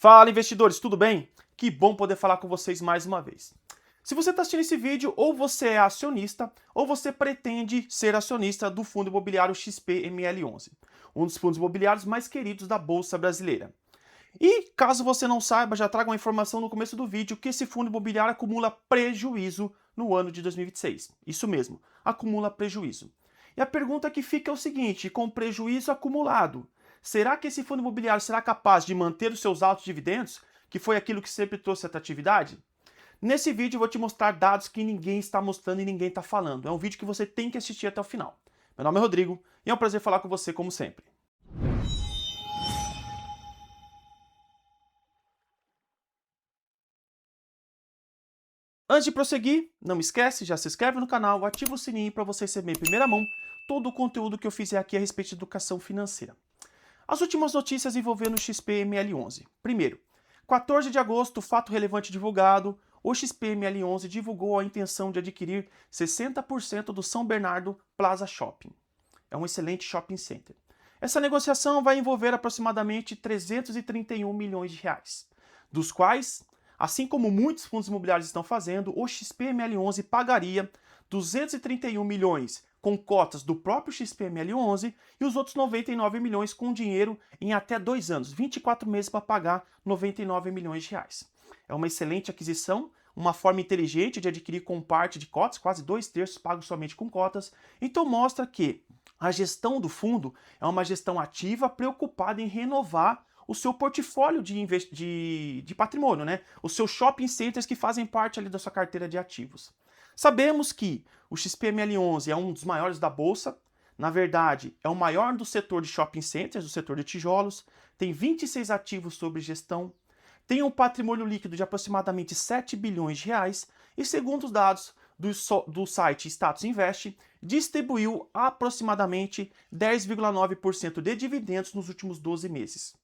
Fala, investidores, tudo bem? Que bom poder falar com vocês mais uma vez. Se você está assistindo esse vídeo, ou você é acionista, ou você pretende ser acionista do fundo imobiliário XPML11, um dos fundos imobiliários mais queridos da Bolsa Brasileira. E, caso você não saiba, já trago uma informação no começo do vídeo que esse fundo imobiliário acumula prejuízo no ano de 2026. Isso mesmo, acumula prejuízo. E a pergunta que fica é o seguinte: com prejuízo acumulado, será que esse fundo imobiliário será capaz de manter os seus altos dividendos, que foi aquilo que sempre trouxe atratividade? Nesse vídeo eu vou te mostrar dados que ninguém está mostrando e ninguém está falando. É um vídeo que você tem que assistir até o final. Meu nome é Rodrigo e é um prazer falar com você como sempre. Antes de prosseguir, não esquece, já se inscreve no canal, ativa o sininho para você receber em primeira mão todo o conteúdo que eu fizer aqui a respeito de educação financeira. As últimas notícias envolvendo o XPML11. Primeiro, 14 de agosto, fato relevante divulgado, o XPML11 divulgou a intenção de adquirir 60% do São Bernardo Plaza Shopping. É um excelente shopping center. Essa negociação vai envolver aproximadamente 331 milhões de reais, dos quais, assim como muitos fundos imobiliários estão fazendo, o XPML11 pagaria 231 milhões com cotas do próprio XPML11 e os outros 99 milhões com dinheiro em até 2 anos, 24 meses para pagar 99 milhões de reais. É uma excelente aquisição, uma forma inteligente de adquirir com parte de cotas, quase 2/3 pagos somente com cotas, então mostra que a gestão do fundo é uma gestão ativa preocupada em renovar o seu portfólio de patrimônio, né? Os seus shopping centers que fazem parte ali da sua carteira de ativos. Sabemos que o XPML11 é um dos maiores da Bolsa, na verdade é o maior do setor de shopping centers, do setor de tijolos, tem 26 ativos sob gestão, tem um patrimônio líquido de aproximadamente 7 bilhões de reais e, segundo os dados do site Status Invest, distribuiu aproximadamente 10,9% de dividendos nos últimos 12 meses.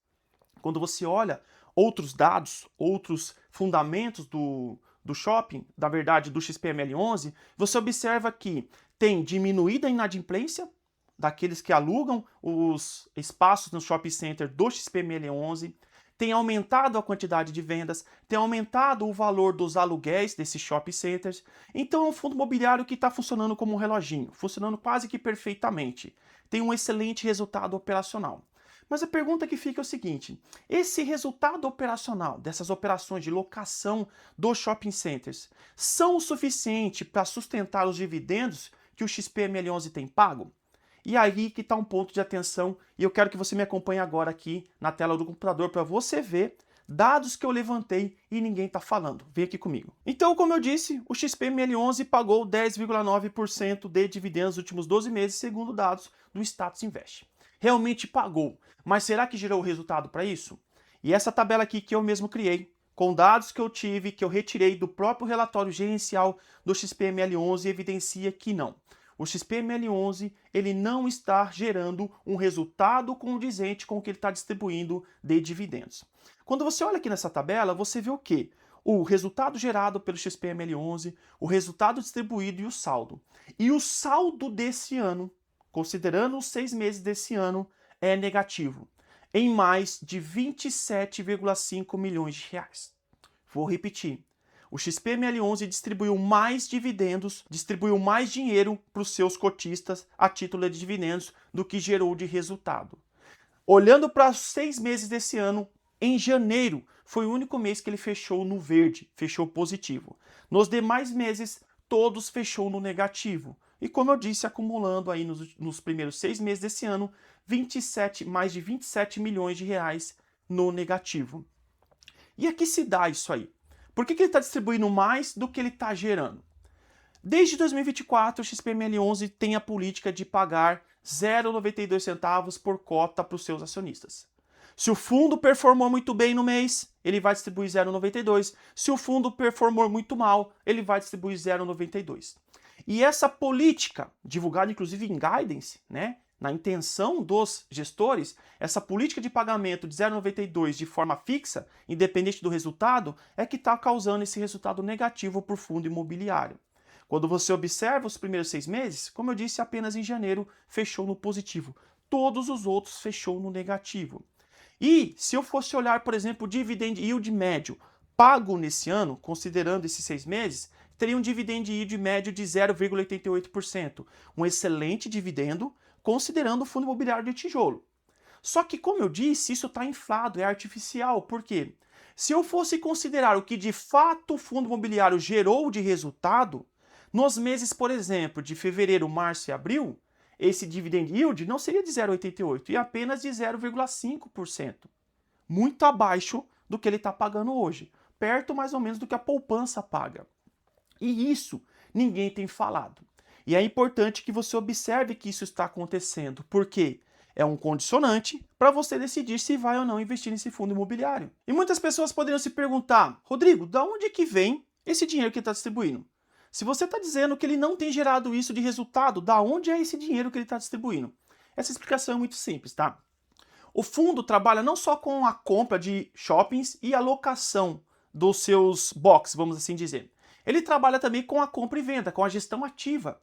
Quando você olha outros dados, outros fundamentos do shopping, da verdade do XPML11, você observa que tem diminuído a inadimplência daqueles que alugam os espaços no shopping center do XPML11, tem aumentado a quantidade de vendas, tem aumentado o valor dos aluguéis desses shopping centers. Então é um fundo imobiliário que está funcionando como um reloginho, funcionando quase que perfeitamente. Tem um excelente resultado operacional. Mas a pergunta que fica é o seguinte: esse resultado operacional dessas operações de locação dos shopping centers são o suficiente para sustentar os dividendos que o XPML11 tem pago? E aí que está um ponto de atenção e eu quero que você me acompanhe agora aqui na tela do computador para você ver dados que eu levantei e ninguém está falando. Vem aqui comigo. Então, como eu disse, o XPML11 pagou 10,9% de dividendos nos últimos 12 meses, segundo dados do Status Invest. Realmente pagou, mas será que gerou resultado para isso? E essa tabela aqui que eu mesmo criei, com dados que eu tive, que eu retirei do próprio relatório gerencial do XPML11, evidencia que não. O XPML11 ele não está gerando um resultado condizente com o que ele está distribuindo de dividendos. Quando você olha aqui nessa tabela, você vê o quê? O resultado gerado pelo XPML11, o resultado distribuído e o saldo. E o saldo desse ano, considerando os 6 meses desse ano, é negativo, em mais de 27,5 milhões de reais. Vou repetir. O XPML11 distribuiu mais dividendos, distribuiu mais dinheiro para os seus cotistas a título de dividendos do que gerou de resultado. Olhando para os 6 meses desse ano, em janeiro foi o único mês que ele fechou no verde, fechou positivo. Nos demais meses, todos fechou no negativo. E como eu disse, acumulando aí nos primeiros 6 meses desse ano, mais de 27 milhões de reais no negativo. E a que se dá isso aí? Por que ele está distribuindo mais do que ele está gerando? Desde 2024, o XPML11 tem a política de pagar 0,92 centavos por cota para os seus acionistas. Se o fundo performou muito bem no mês, ele vai distribuir 0,92. Se o fundo performou muito mal, ele vai distribuir 0,92. E essa política, divulgada inclusive em guidance, né, na intenção dos gestores, essa política de pagamento de 0,92 de forma fixa, independente do resultado, é que está causando esse resultado negativo para o fundo imobiliário. Quando você observa os primeiros 6 meses, como eu disse, apenas em janeiro fechou no positivo. Todos os outros fechou no negativo. E se eu fosse olhar, por exemplo, o dividend yield médio pago nesse ano, considerando esses 6 meses, teria um dividend yield médio de 0,88%. Um excelente dividendo, considerando o fundo imobiliário de tijolo. Só que, como eu disse, isso está inflado, é artificial. Por quê? Se eu fosse considerar o que de fato o fundo imobiliário gerou de resultado, nos meses, por exemplo, de fevereiro, março e abril, esse dividend yield não seria de 0,88% e apenas de 0,5%. Muito abaixo do que ele está pagando hoje. Perto mais ou menos do que a poupança paga. E isso ninguém tem falado. E é importante que você observe que isso está acontecendo. Por quê? É um condicionante para você decidir se vai ou não investir nesse fundo imobiliário. E muitas pessoas poderiam se perguntar, Rodrigo, da onde que vem esse dinheiro que ele está distribuindo? Se você está dizendo que ele não tem gerado isso de resultado, da onde é esse dinheiro que ele está distribuindo? Essa explicação é muito simples, tá? O fundo trabalha não só com a compra de shoppings e a locação dos seus boxes, vamos assim dizer. Ele trabalha também com a compra e venda, com a gestão ativa.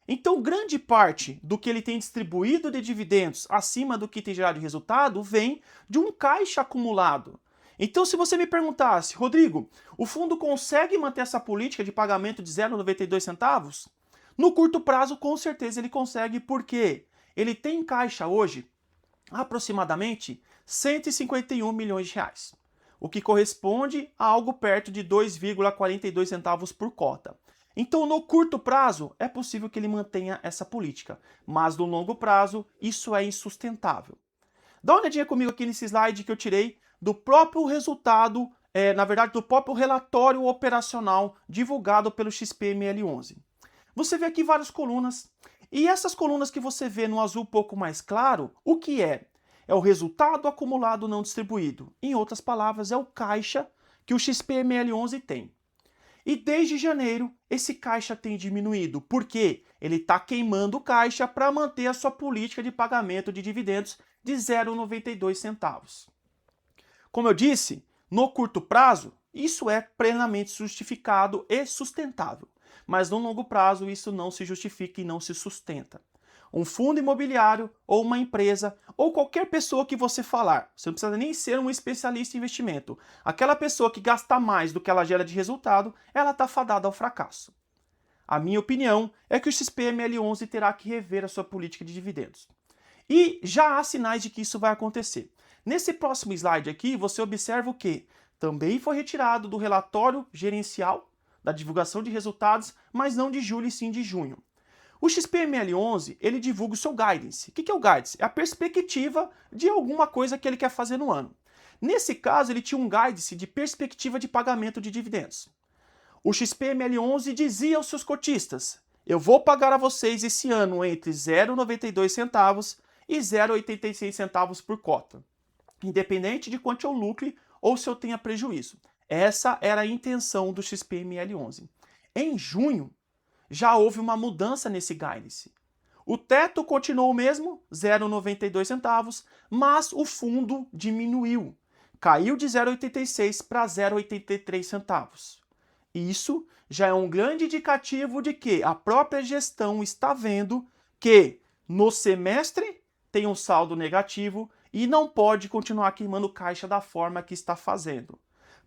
Então, grande parte do que ele tem distribuído de dividendos acima do que tem gerado de resultado vem de um caixa acumulado. Então, se você me perguntasse, Rodrigo, o fundo consegue manter essa política de pagamento de 0,92 centavos? No curto prazo, com certeza ele consegue, porque ele tem em caixa hoje aproximadamente 151 milhões de reais, o que corresponde a algo perto de 2,42 centavos por cota. Então, no curto prazo, é possível que ele mantenha essa política, mas no longo prazo, isso é insustentável. Dá uma olhadinha comigo aqui nesse slide que eu tirei do próprio resultado, na verdade, do próprio relatório operacional divulgado pelo XPML11. Você vê aqui várias colunas, e essas colunas que você vê no azul um pouco mais claro, o que é? É o resultado acumulado não distribuído. Em outras palavras, é o caixa que o XPML11 tem. E desde janeiro, esse caixa tem diminuído. Por quê? Ele está queimando o caixa para manter a sua política de pagamento de dividendos de 0,92 centavos. Como eu disse, no curto prazo, isso é plenamente justificado e sustentável. Mas no longo prazo, isso não se justifica e não se sustenta. Um fundo imobiliário ou uma empresa ou qualquer pessoa que você falar, você não precisa nem ser um especialista em investimento, aquela pessoa que gasta mais do que ela gera de resultado, ela está fadada ao fracasso. A minha opinião é que o XPML11 terá que rever a sua política de dividendos. E já há sinais de que isso vai acontecer. Nesse próximo slide aqui, você observa o que também foi retirado do relatório gerencial da divulgação de resultados, mas não de julho e sim de junho. O XPML11, ele divulga o seu guidance. O que é o guidance? É a perspectiva de alguma coisa que ele quer fazer no ano. Nesse caso, ele tinha um guidance de perspectiva de pagamento de dividendos. O XPML11 dizia aos seus cotistas, eu vou pagar a vocês esse ano entre 0,92 centavos e 0,86 centavos por cota, independente de quanto eu lucre ou se eu tenha prejuízo. Essa era a intenção do XPML11. Em junho, já houve uma mudança nesse guidance. O teto continuou o mesmo, 0,92 centavos, mas o fundo diminuiu. Caiu de 0,86 para 0,83 centavos. Isso já é um grande indicativo de que a própria gestão está vendo que no semestre tem um saldo negativo e não pode continuar queimando caixa da forma que está fazendo.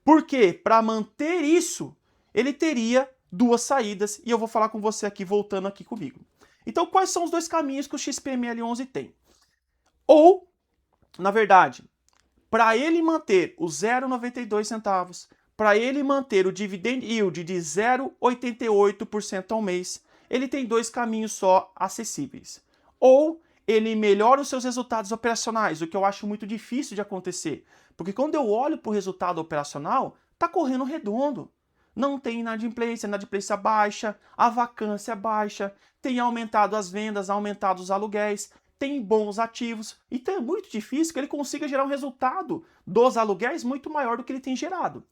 Porque para manter isso, ele teria duas saídas e eu vou falar com você aqui, voltando aqui comigo. Então, quais são os dois caminhos que o XPML11 tem? Ou, na verdade, para ele manter os 0,92 centavos, para ele manter o dividend yield de 0,88% ao mês, ele tem dois caminhos só acessíveis. Ou ele melhora os seus resultados operacionais, o que eu acho muito difícil de acontecer. Porque quando eu olho para o resultado operacional, está correndo redondo. Não tem inadimplência baixa, a vacância baixa, tem aumentado as vendas, aumentado os aluguéis, tem bons ativos. Então é muito difícil que ele consiga gerar um resultado dos aluguéis muito maior do que ele tem gerado.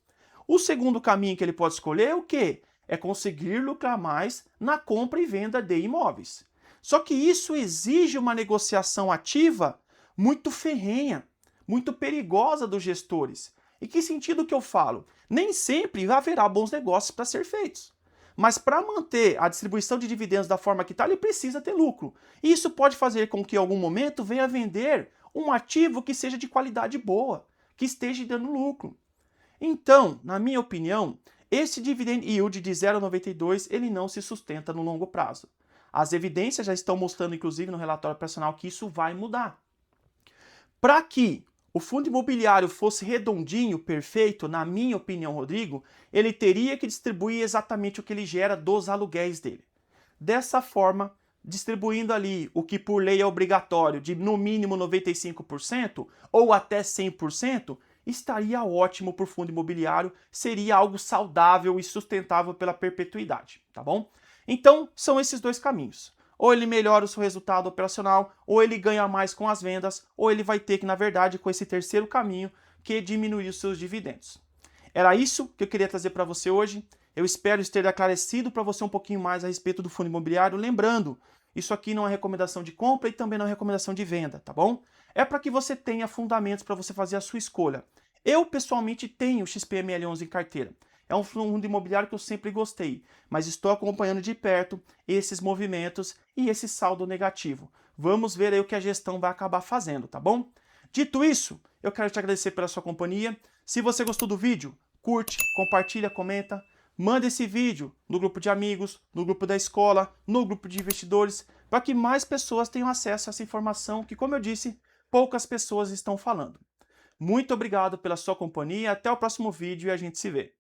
O segundo caminho que ele pode escolher é o quê? É conseguir lucrar mais na compra e venda de imóveis. Só que isso exige uma negociação ativa muito ferrenha, muito perigosa dos gestores. E que sentido que eu falo? Nem sempre haverá bons negócios para ser feitos. Mas para manter a distribuição de dividendos da forma que está, ele precisa ter lucro. E isso pode fazer com que em algum momento venha vender um ativo que seja de qualidade boa, que esteja dando lucro. Então, na minha opinião, esse dividend yield de 0,92 ele não se sustenta no longo prazo. As evidências já estão mostrando, inclusive no relatório operacional, que isso vai mudar. Para que o fundo imobiliário fosse redondinho, perfeito, na minha opinião, Rodrigo, ele teria que distribuir exatamente o que ele gera dos aluguéis dele. Dessa forma, distribuindo ali o que por lei é obrigatório, de no mínimo 95% ou até 100%, estaria ótimo para o fundo imobiliário, seria algo saudável e sustentável pela perpetuidade, tá bom? Então, são esses dois caminhos. Ou ele melhora o seu resultado operacional, ou ele ganha mais com as vendas, ou ele vai ter que, na verdade, com esse terceiro caminho, que diminuir os seus dividendos. Era isso que eu queria trazer para você hoje. Eu espero ter esclarecido para você um pouquinho mais a respeito do fundo imobiliário. Lembrando, isso aqui não é recomendação de compra e também não é recomendação de venda, tá bom? É para que você tenha fundamentos para você fazer a sua escolha. Eu, pessoalmente, tenho o XPML11 em carteira. É um fundo imobiliário que eu sempre gostei, mas estou acompanhando de perto esses movimentos e esse saldo negativo. Vamos ver aí o que a gestão vai acabar fazendo, tá bom? Dito isso, eu quero te agradecer pela sua companhia. Se você gostou do vídeo, curte, compartilha, comenta. Manda esse vídeo no grupo de amigos, no grupo da escola, no grupo de investidores, para que mais pessoas tenham acesso a essa informação que, como eu disse, poucas pessoas estão falando. Muito obrigado pela sua companhia, até o próximo vídeo e a gente se vê.